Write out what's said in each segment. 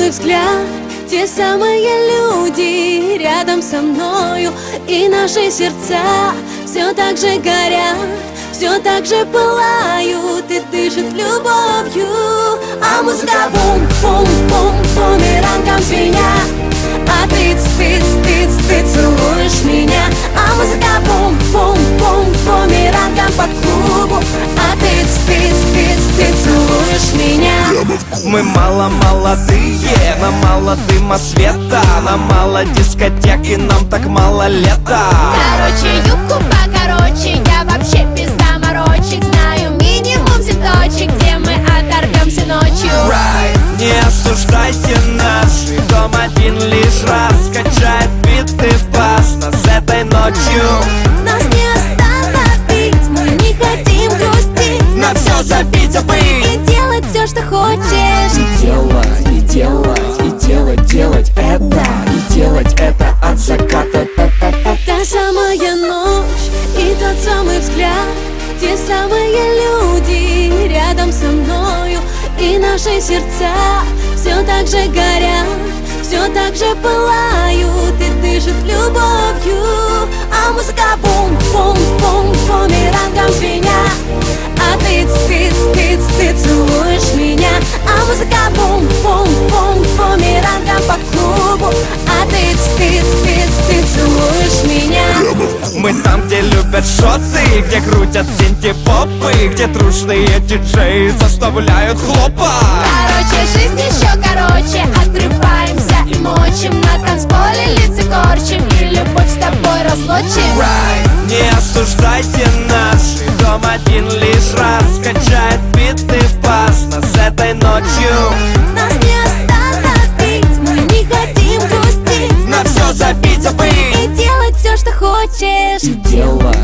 самый взгляд, те самые люди рядом со мною, и наши сердца все так же горят, все так же пылают и дышат любовью. А музыка бум-бум-бум, бумерангом звеня, а ты целуешь меня. А музыка бум-бум-бум, бумерангом по клубу, а ты целуешь меня. Мы мало молодые, нам мало дыма света, нам мало дискотек и нам так мало лета. Короче, юбку покороче, я вообще без заморочек. Знаю минимум цветочек, где мы оторвемся ночью. Не осуждайте нас, дом один лишь раз качает биты бас нас этой ночью. Нас не остановить, мы не хотим грустить, на все забить, забыть и делать все, что хочешь. И делать это, и делать это от заката. Та самая ночь и тот самый взгляд, те самые люди рядом со мною, и наши сердца все так же горят, все так же пылают и дышат любовью. А музыка бум-бум-бум, бумерангом звеня, а ты целуешь меня. А музыка бум-бум-бум, бумерангом по клубу, а ты целуешь меня. Мы там, где любят шоты, где крутят синти-попы, где трушные диджеи заставляют хлопать. Короче, жизнь еще короче, отрываемся и мочим, на танцполе лица корчим и любовь с тобой разлучим. Не осуждайте нас, дом один лишь раз качает биты бас нас этой ночью. Нас не остановить, мы не хотим грустить, на все забить, забыть и делать все, что хочешь. И делать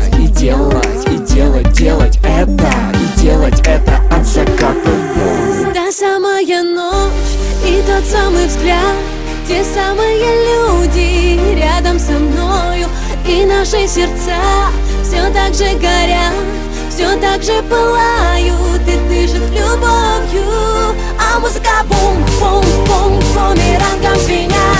это, и делать это от заката. Та самая ночь и тот самый взгляд, те самые люди рядом со мною, и наши сердца все так же горят, все так же пылают и дышат любовью. А музыка бум-бум-бум, бумерангом звеня,